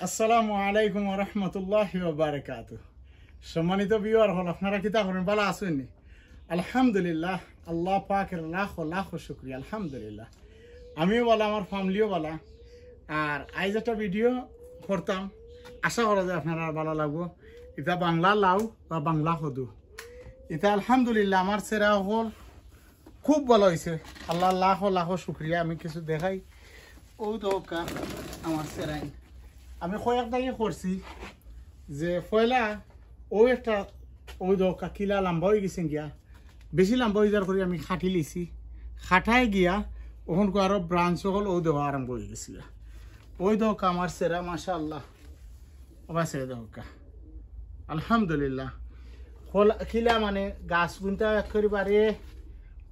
আসসালামু আলাইকুম ওয়া রাহমাতুল্লাহি ওয়া বারাকাতুহু। সম্মানিত ভিউয়ার হল আপনারা কিতা করেন ভালো আছেন? আলহামদুলিল্লাহ, আল্লাহ পাকের লাখ লাখ শুকরিয়া। আলহামদুলিল্লাহ আমিও ভালো, আমার ফ্যামিলিও ভালো। আর আজ একটা ভিডিও করতাম, আশা করা যায় আপনারা ভালো লাগবো। এটা বাংলা লাউ বা বাংলা হদু। এটা আলহামদুলিল্লাহ আমার সেরা হল খুব ভালো হয়েছে। আল্লাহ লাখ লাখ শুকরিয়া। আমি কিছু দেখাই। ও তো আমার সেরাই আমি কয়েকটাই করছি যে পয়লা ও একটা ওই দোকা কিলা লম্বা হয়ে গেছে গিয়া, বেশি লম্বা হয়ে যাওয়ার করে আমি খাটি লিছি। খাটাই গিয়া ওখানকে আরো ব্রাঞ্চ হল ও দেওয়া আরম্ভ হয়ে গেছিল। ওই দোকা আমার সেরা মাশাআল্লাহ। আবার সেরা দোকা আলহামদুলিল্লাহ কিলা মানে গাছ গুনটা একেবারে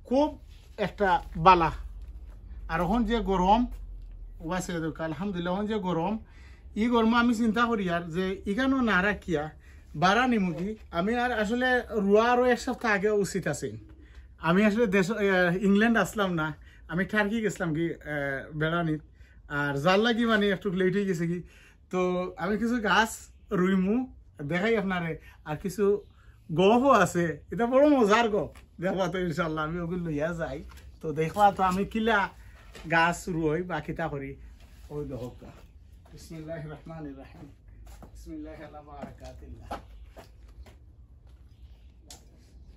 খুব একটা বালা। আর ওখান যে গরম ওবা সেরা দোকা আলহামদুলিল্লাহ। ওখান যে গরম ই গরম আমি চিন্তা করি আর যে এখানেও না রাখিয়া বাড়া নিমুকি আমি আর আসলে রুয়া আরও এক সপ্তাহ আগে উচিত আছে। আমি আসলে দেশ ইংল্যান্ড আসলাম না, আমি টার্কি গেছিলাম কি বেড়ানিত। আর যার লাগি মানে একটু লেট হয়ে গেছে কি, তো আমি কিছু গাছ রুইমু দেখাই আপনারে। আর কিছু গপও আছে, এটা বড় মজার গপ। দেখবা তো ইনশাল্লাহ আমি ওগুলো লইয়া যাই। তো দেখবা তো আমি কিলা গাছ রুই বা কিতা করি। ওই দেখো বিসমিল্লাহির রহমানির রহিম। বিসমিল্লাহি আলা বারাকাতিল্লাহ।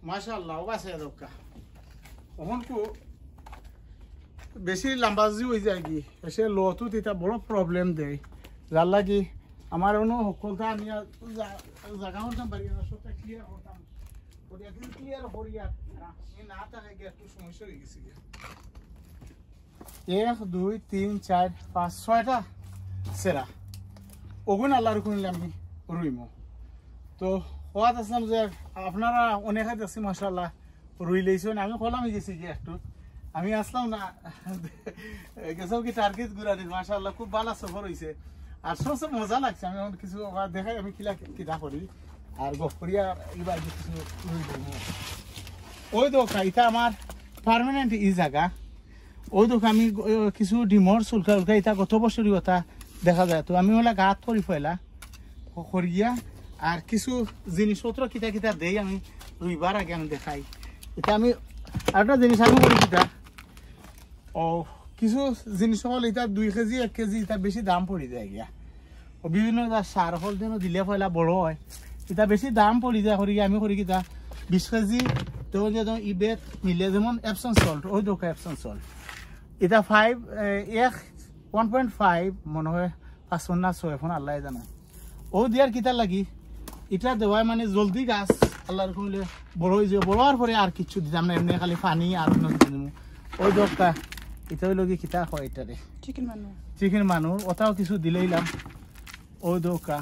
মাশাআল্লাহ ওবাসে দোকা ওহন কো বেশি লম্বাজি হয়ে যায় কি এসে লতু এটা বড় প্রবলেম দেয়। যার লাগি আমার অন্য সকলটা নিয়ে জায়গাটা বাড়ি না সবটা ক্লিয়ার করতাম। ওটা কিন্তু ক্লিয়ার করিয়া না থাকে গিয়ে একটু সমস্যা হয়ে গেছে। 1 2 3 4 5 6টা সেরা ওগুন আল্লাহর কোনলে আমি রুইমো। তো হওয়াত আসলাম যে আপনারা অনেক দেখছি মাশাআল্লাহ রুই লইছেন। আমি কলামই গেছি যে একটু আমি আসলাম না গেছাও কি টার্গেট ঘুরা দিন। মাশাআল্লাহ খুব ভালো সফর হয়েছে আর সবচেয়ে মজা লাগছে। আমি এখন কিছু দেখাই আমি কিলা করি আর গপ করিয়া এবার কিছু রুই দেবো। ওই দোকা এটা আমার পার্মানেন্ট ই জায়গা। ওই দোকা আমি কিছু ডিমর চুলকা উলকা এটা গত বছরই কথা দেখা যায়। তো আমি ওলা গাত করি ফেলা করিয়া আর কিছু জিনিসপত্র কিতা কিতা দেই আমি রুইবার আগে আমি দেখাই। এটা আমি আরেকটা জিনিস আমি করি কিতা ও কিছু জিনিস হল এটা 2 কেজি 1 কেজি এটা বেশি দাম পড়ে যায় গিয়া। ও বিভিন্ন সার হল যেন দিলে ফেলা বড় হয় এটা বেশি দাম পড়ে যায়। করি আমি করি কিতা 20 কেজি তো ইবেত মিলে যেমন এপসন সল্ট ওই দোকা এপসন সল্ট এটা 1.5 মনে হয় 5 না 6 এখন আল্লাহ জানে। ও দিয়ার কিতা লাগি এটা দেওয়ায় মানে জলদি গাছ আল্লাহর কইলে বড় হয়ে যাবে। বড় হওয়ার পরে আর কিছু দিতাম না, এমনি খালি পানি আর ওই দরকার। এটা হইল কি কিতা হয় এটারে চিকেন মানুষ ওটাও কিছু দিলেইলাম ওই দোকা।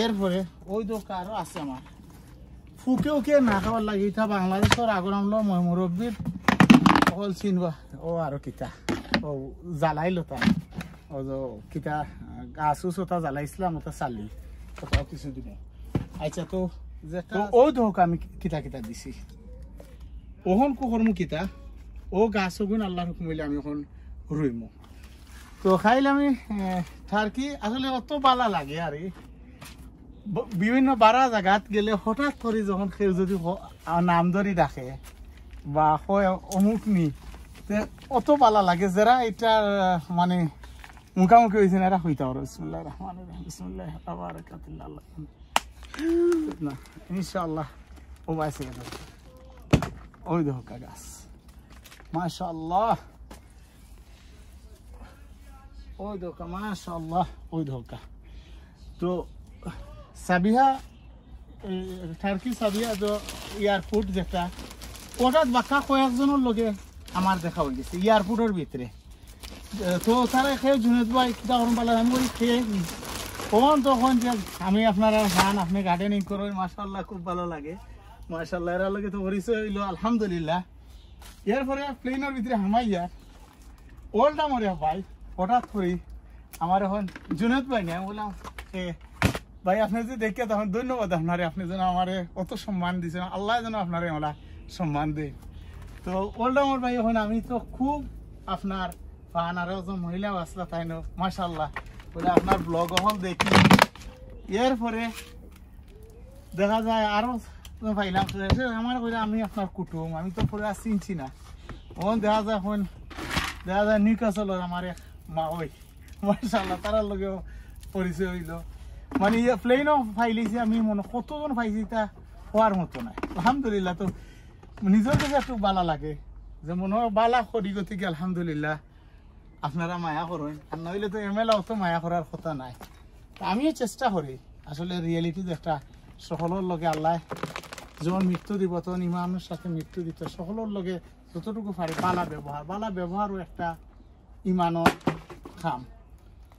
এরপরে ওই দোকা আরো আছে আমার ফুকে উকে না খাওয়ার লাগে। এটা বাংলাদেশের আগর আমলো মুরব্বীর হল চিনবা ও আরো কিতা ও জ্বালাইলো তা ও কিতা গাছ ওটা জ্বালাইছিলাম ওটা চালি ওটাও কিছু দিব। আচ্ছা তো ও দোকা আমি কিতা কিতা দিছি ওহন কুকরমু কিতা ও গাছ গুণ আল্লাহর হুকুম হইলে আমি এখন রুইমু। তো খাইলে আমি টার্কি আসলে অত বালা লাগে আর বিভিন্ন বাড়া জায়গাত গেলে হঠাৎ করে যখন কেউ যদি নাম ধরি ডাকে বা হয় অমুক নি অত বালা লাগে যারা এটা মানে মুখামুখি হয়েছে না এরা হইতে পারো। বিসমিল্লাহির রহমানির রহিম। বিসমিল্লাহি আলা বারাকাতিল্লাহ না ইনশাআল্লাহ ও বাইসে গেল। ওই দেখো গাছ মাশাআল্লাহ ওই দেখো মাশাআল্লাহ ওই দেখো। তো সাবিহা টার্কি সাবিহা তো এয়ারপোর্ট যেটা হঠাৎ বাক্কা কয়েকজনের লগে আমার দেখা হয়ে গেছে এয়ারপোর্টের ভিতরে। তো তারা খেয়ে জুনেদ ভাই কিতা করুন পালা আমি বলি খেয়ে কখন তখন যে আমি আপনারা খান আপনি গার্ডেনিং করেন মাশাআল্লাহ খুব ভালো লাগে। মাশাআল্লাহ এরা লগে তো পরিচয় হইল আলহামদুলিল্লাহ। এরপরে প্লেনের ভিতরে হামাইয়া ওল্ডা মরে ভাই হঠাৎ করে আমার এখন জুনেদ ভাই নেই। আমি বললাম ভাই আপনি যে দেখে তখন ধন্যবাদ আপনারে, আপনি যেন আমার অত সম্মান দিয়েছেন। আল্লাহ যেন আপনারে ওলা সম্মান দেয়। তো ওল্ডা মোর ভাই এখন আমি তো খুব আপনার পান আরো মহিলাও আসলা তাই না মাশাআল্লাহ বলে আপনার ব্লগ হল দেখি এরপরে দেখা যায় আরো পাইলাম আমার কইলে আমি আপনার কুটুম আমি তো পরে আর চিনছি না তখন দেখা যায় নিউকাসলের আমার এক মা ওই মাশাআল্লাহ তারার লগেও পরিচয় হইল মানে প্লেনও ফাইলিছি আমি মনে কতজন পাইছি তা হওয়ার মতো নাই আলহামদুলিল্লাহ তো নিজের কাছে একটু বালা লাগে যে মনে হয় বালা করি গতিকে আলহামদুলিল্লাহ আপনারা মায়া করেন আর নইলে তো এমএলএও তো মায়া করার কথা নাই আমিও চেষ্টা করি আসলে রিয়েলিটি একটা সকলের লগে আল্লাহ যেমন মৃত্যু দিব তখন ইমানের সাথে মৃত্যু দিত সকলের লগে যতটুকু পারি বালা ব্যবহারও একটা ইমানের খাম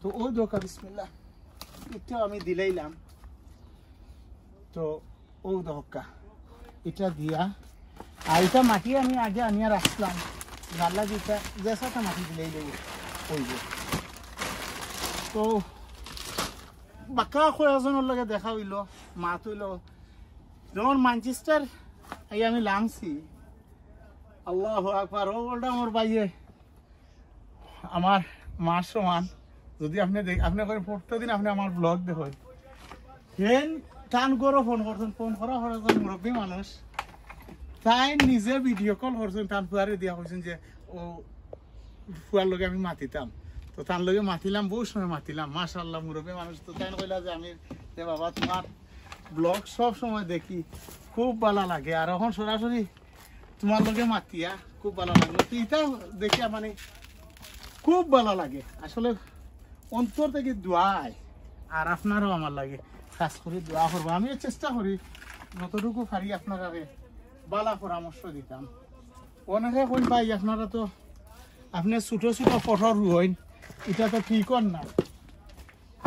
তো ওই দোকা বিসমিল্লাহ এটাও আমি দিলাইলাম তো ও দোকা এটা দিয়া আর এটা মাটি আমি আগে আনিয়া রাখলাম গাল্লা যেটা যেসাটা মাটি দিলেই হইব তো বাঁকা কয়েকজনের লগে দেখা হইল মাত হইল যেমন ম্যানচেস্টার এই আমি লামছি আল্লাহু আকবার ও বলটা আমার ভাইয়ে আমার মার সমান যদি আপনি করে প্রত্যেকদিন আপনি আমার ব্লগ দেখেন হেন টান করে ফোন করা হয়েছেন মুরব্বী মানুষ তাই নিজে ভিডিও কল করছেন টান ফুয়ারে দিয়া হয়েছেন যে ও ফুয়ার লগে আমি মাতিতাম তো তার লগে মাতিলাম বহু সময় মাতিলাম মাশাআল্লাহ মুরব্বী মানুষ তো তাই কইলা যে আমি যে বাবা তোমার ব্লগ সব সময় দেখি খুব ভালো লাগে আর এখন সরাসরি তোমার লগে মাতিয়া খুব ভালো লাগে তো এটা দেখিয়া মানে খুব ভালো লাগে আসলে অন্তর থেকে দোয়ায় আর আপনারও আমার লাগে খাস করে দোয়া করবো আমিও চেষ্টা করি যতটুকু পারি আপনারা বালা পরামর্শ দিতাম অনেকে কই ভাই আপনারা তো আপনি ছোট ছোট ফটো রুইন এটা তো ঠিক না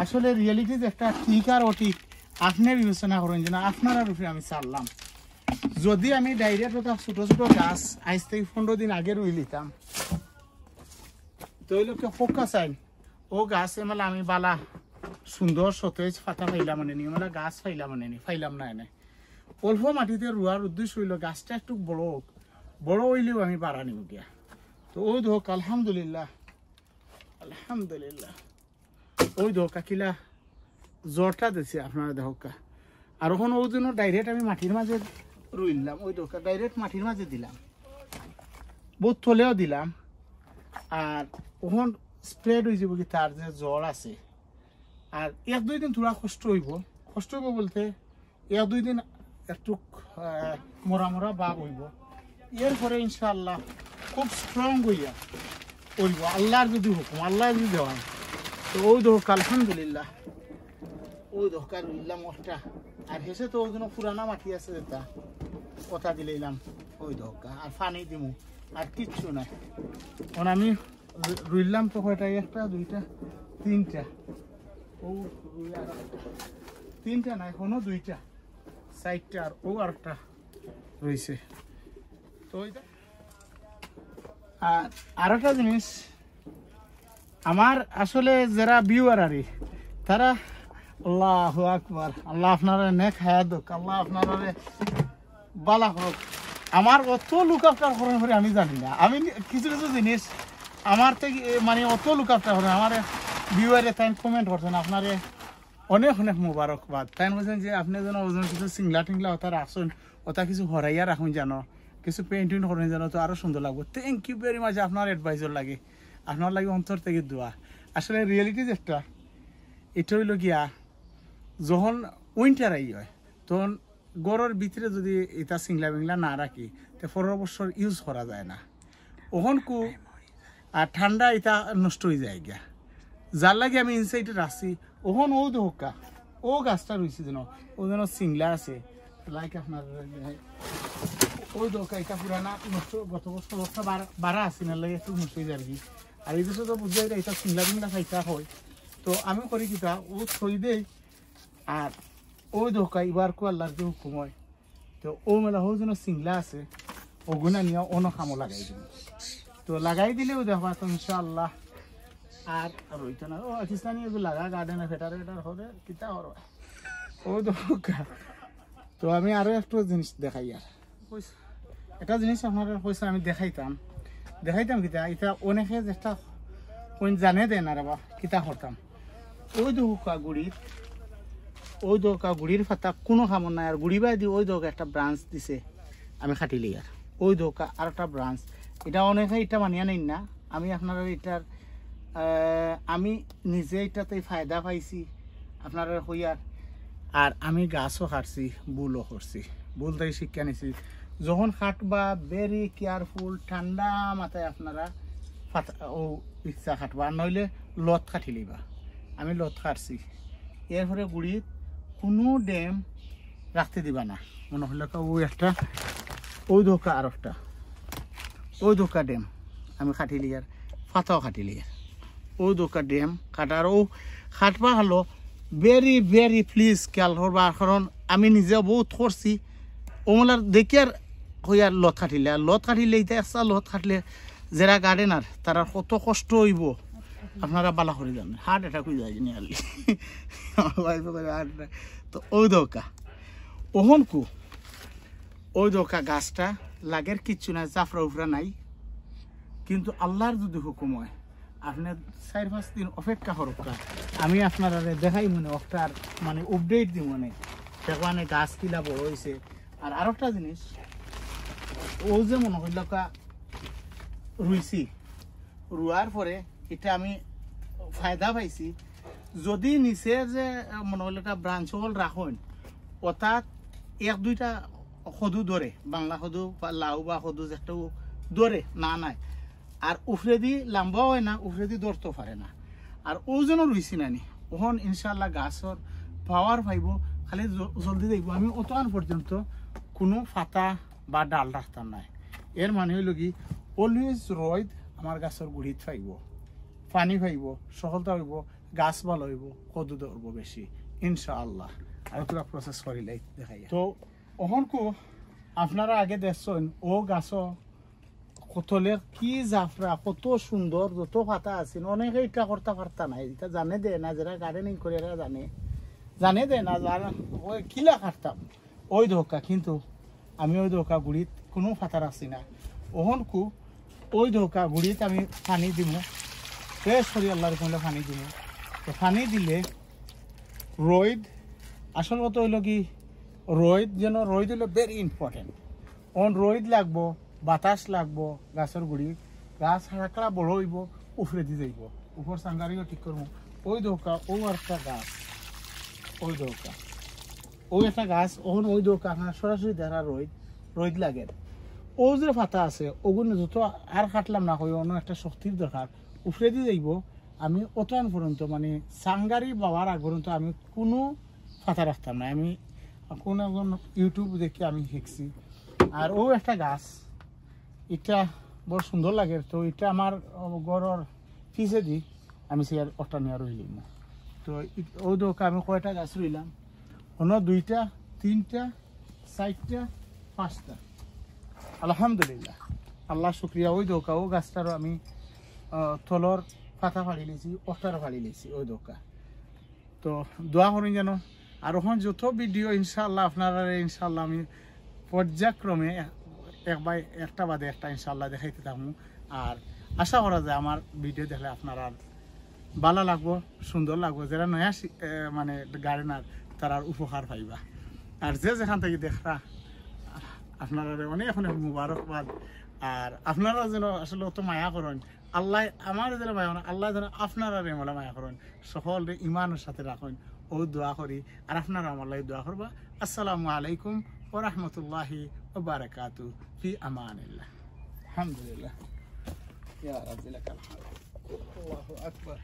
আসলে রিয়েলিটি একটা ঠিক আর অঠিক আপনি বিবেচনা করেন যে না আপনারা রূপে আমি চাললাম যদি আমি ডাইরেক্ট ওটা ছোট ছোট গাছ আজ থেকে 15 দিন আগে রুই লিতাম তো ওই লোককে ফোকাস আইন ও গাছ এমালা আমি বালা সুন্দর সতেজ পাতা পাইলাম আনেনি এমালা গাছ পাইলাম আনেনি পাইলাম না এনে অল্প মাটিতে রুয়ার উদ্দেশ্য হইল গাছটা একটু বড় হইলেও আমি বাড়ানি উঠিয়া তো ওই ধোক আলহামদুলিল্লাহ ওই ধোকা কিলা জ্বরটা দিছে আপনারা দেখা আর ওখানে ওই জন্য ডাইরেক্ট আমি মাটির মাঝে রুইলাম ওই ধোকা ডাইরেক্ট মাটির মাঝে দিলাম বহুত থলেও দিলাম আর ওখান স্প্রেড হয়ে যাব কি তার যে জ্বর আছে আর 1-2 দিন থোড়া কষ্ট হইব বলতে 1-2 দিন একটু মরা ভাব হইব এরপরে ইনশাআল্লাহ খুব স্ট্রং হইয়া হইব আল্লাহর যদি হুকুম আল্লাহ যদি দেওয়া তো ওই ধোকা আলহামদুলিল্লাহ ওই ধোকা রইলাম ওটা আর হেসে তো ওই জন্য পুরানা মাটি আছে যেটা কথা দিলাম ওই ধোকা আর পানি দিমু আর কিচ্ছু নাই কারণ আমি রইলাম তো কয়টা 1টা 2টা 3টা ও তিনটা নাই এখনো 2টা 4টা আর ও আরেকটা রয়েছে তো ওইটা আর আরেকটা জিনিস আমার আসলে যারা ভিউয়ার আরে তারা আল্লাহু আকবার আল্লাহ আপনারা নেক হায়াত হোক আল্লাহ আপনারা বালা হোক আমার অত লুক আফটার করেন করে আমি জানি না আমি কিছু জিনিস আমার থেকে মানে অত লুক আফটার করেন আমার ভিউয়ারে তাই কমেন্ট করছেন আপনারে অনেক মুবারকবাদ তাই বলছেন যে আপনি যেন ওজন কিছু সিংলা টিংলা ওটা রাখছেন ওটা কিছু হরাইয়া রাখুন জানো কিছু পেন্টিং করেন জানো তো আরো সুন্দর লাগবে থ্যাংক ইউ ভেরি মাচ আপনার অ্যাডভাইজার লাগে আপনার লাগে অন্তর থেকে দোয়া আসলে রিয়েলিটি যেটা এটা হইল গিয়া যখন উইন্টার আই হয় তখন গড়ের ভিতরে যদি এটা সিংলা বিংলা না রাখি তো 15 বছর ইউজ করা যায় না ওখান কু আর ঠান্ডা এটা নষ্ট হয়ে যায় গিয়া যার লাগে আমি ইনসাইডে রাখছি ওখান ও দোকা ও গাছটা রয়েছে যেন ও যেন সিংলা আছে লাইক আপনার ওই দোকা এটা পুরানা নষ্ট গত বছর বাড়া আছে না লাগে একটু নষ্ট হয়ে যাবে আর এই দেশে তো বুঝতে এটা সিংলা বিংলা খাইতা হয় তো আমি করি কিটা ও থই দেই আর ওই দোকা এবার কো আল্লাহর যে হুকুম হয় তো ও মেলা হো যেন সিংলা আছে ওগুনা নিয়ে অন্য খামো লাগাই দিন তো লাগাই দিলেও দেখবা তো ইনশাআল্লাহ আর ওইটা না ও পাকিস্তানি এগুলো লাগা গার্ডেনে ফেটার হবে কিতা হর ও দোকা তো আমি আরো একটা জিনিস দেখাই আর একটা জিনিস আপনার পয়সা আমি দেখাইতাম কিতা এটা অনেকে যেটা কোন জানে দেন আর বা কিতা করতাম ওই দোকা গুড়ির ওই দোকা গুড়ির ফাতা কোনো খামর নাই আর গুড়ি বাই দিয়ে ওই দোকা একটা ব্রাঞ্চ দিছে আমি খাটিলি আর ওই দোকা আর একটা ব্রাঞ্চ এটা অনেকে এটা মানিয়া নেই না আমি আপনারা এটার আমি নিজে এটাতে ফায়দা পাইছি আপনারা হইয়ার আর আমি গাছও কাটছি বুলও করছি বুল থেকে শিক্ষা নিছি যখন কাটবা ভেরি কেয়ারফুল ঠান্ডা মাথায় আপনারা ও ইচ্ছা কাটবা আর নইলে লত কাটি লিবা আমি লত কাটছি এরপরে গুড়িত কোনো ড্যাম রাখতে দিবা না মনে হইল ওই একটা ওই দোকা আর একটা ওই দোকা ড্যাম আমি কাটিলি আর ফাতাও কাটিলি আর ওই দোকা ড্যাম কাটার ও কাটবা হলো ভেরি ভেরি প্লিজ খেয়াল করবা কারণ আমি নিজেও বহুত করছি ওমলার দেখি আর হইয়ার লত কাটিলে আর লত কাটিলে এটা একটা লত কাটলে যারা গার্ডেনার তারা কত কষ্ট হইব আপনারা বালা করে যান হার্ট অ্যাটাক হয়ে যায় নিয়ারলি তো ওই দোকা ওহন কু ওই দোকা গাছটা লাগের কিচ্ছু নাই জাফরা উফরা নাই কিন্তু আল্লাহর যদি হুকুম হয় আপনি 4-5 দিন অপেক্ষা করুকা আমি আপনারা দেখাই মনে ওটার মানে আপডেট দিই মনে সেখানে গাছ কিলা বড় হয়েছে আর আরেকটা জিনিস ও যে মনে হইল রুইছি রুয়ার পরে এটা আমি ফায়দা পাইছি যদি নিচে যে মনে হইল ব্রাঞ্চ হল রাখুন অর্থাৎ 1-2টা সদু ধরে বাংলা সদু বা লাউ বা সদু যেটাও ধরে না নাই আর উফরে দি লাম্বাও হয় না উফরে দি ধরতেও পারে না আর ওজনও রুইছি নানি ওখন ইনশাল্লাহ গাছর পাওয়ার পাইব খালি জলদি দেখব আমি অতক্ষণ পর্যন্ত কোনো ফাতা বা ডাল রাখতাম নাই এর মানে হইল কি অলওয়েজ রোদ আমার গাছের গুড়িত পাইব পানি পাইব সফলতা হইব গাছ ভালো হইব কদু ধরব বেশি ইনশাআল্লাহ আর তোরা প্রসেস করিলে দেখাই তো অহনকু আপনারা আগে দেখছেন ও গাছ কতলে কি জাফরা কত সুন্দর যত পাতা আছে অনেকে এটা করতে পারতা নাই এটা জানে দে না যারা গার্ডেনিং করে এরা জানে দে না যারা ওই কিলা কাটতাম ওই ধোকা কিন্তু আমি ওই ধোকা গুড়িত কোনো পাতা রাখছি না ওহনকু ওই ধোকা গুড়িত আমি পানি দিব ফ্রেশ করি আল্লাহর কোনটা পানি দিব তো পানি দিলে রোদ আসল কথা হইল কি রোদ যেন রোদ হইল ভেরি ইম্পর্টেন্ট অন রোদ লাগবো বাতাস লাগবো গাছের গুড়ি গাছ হাঁকড়া বড় হইব উফরে দিয়ে যাইব উপর সাঙ্গারিও ঠিক করবো ওই দৌকা ও একটা গাছ ওই দৌকা ওই একটা গাছ ওখান ওই দৌকা আপনার সরাসরি দেখা রোদ লাগে ও যে পাতা আছে ওগুলো যত আর কাটলাম না কই অন্য একটা শক্তির দরকার উফরে দিয়ে যাইব আমি অতন পর্যন্ত মানে সাঙ্গারি বাবার আগ পর্যন্ত আমি কোনো পাতা রাখতাম না আমি কোনো ইউটিউব দেখে আমি শিখছি আর ও একটা গাছ এটা বড় সুন্দর লাগে তো এটা আমার ঘরের পিছে দি আমি সে আর ওটা নিয়ে রইলাম তো ওই দোকা আমি কয়টা গাছ রইলাম অন্য 2টা 3টা 4টা 5টা আলহামদুলিল্লাহ আল্লাহ শুক্রিয়া ওই দোকা ও গাছটারও আমি তলর পাতা ফাড়ি লেছি ওটারও ফাড়ি লেছি ওই দোকা তো দোয়া করেন যেন আর ওখানে যত ভিডিও ইনশাআল্লাহ আপনারা ইনশাআল্লাহ আমি পর্যায়ক্রমে একটা বাদে একটা ইনশাআল্লাহ দেখাইতে থাকবো আর আশা করা যায় আমার ভিডিও দেখলে আপনারা ভালো লাগবো সুন্দর লাগবো যারা নয়া মানে গার্ডেনার তারা উপকার পাইবা আর যে যেখান থেকে দেখা আপনারা অনেক অনেক মুবারকবাদ আর আপনারা যেন আসলে অত মায়া করেন আল্লাহ আমার যেন মায়া করেন আল্লাহ যেন আপনারা রেমলা মায়া করেন সকল ইমানের সাথে রাখেন ও দোয়া করি আর আপনারা আমার লাগে দোয়া করবা আসসালামু আলাইকুম ওয়া রাহমাতুল্লাহি ওয়া বারাকাতুহু ফি আমানিল্লাহ আলহামদুলিল্লাহ ইয়া রাব্বি লাকাল হামদ আল্লাহু আকবার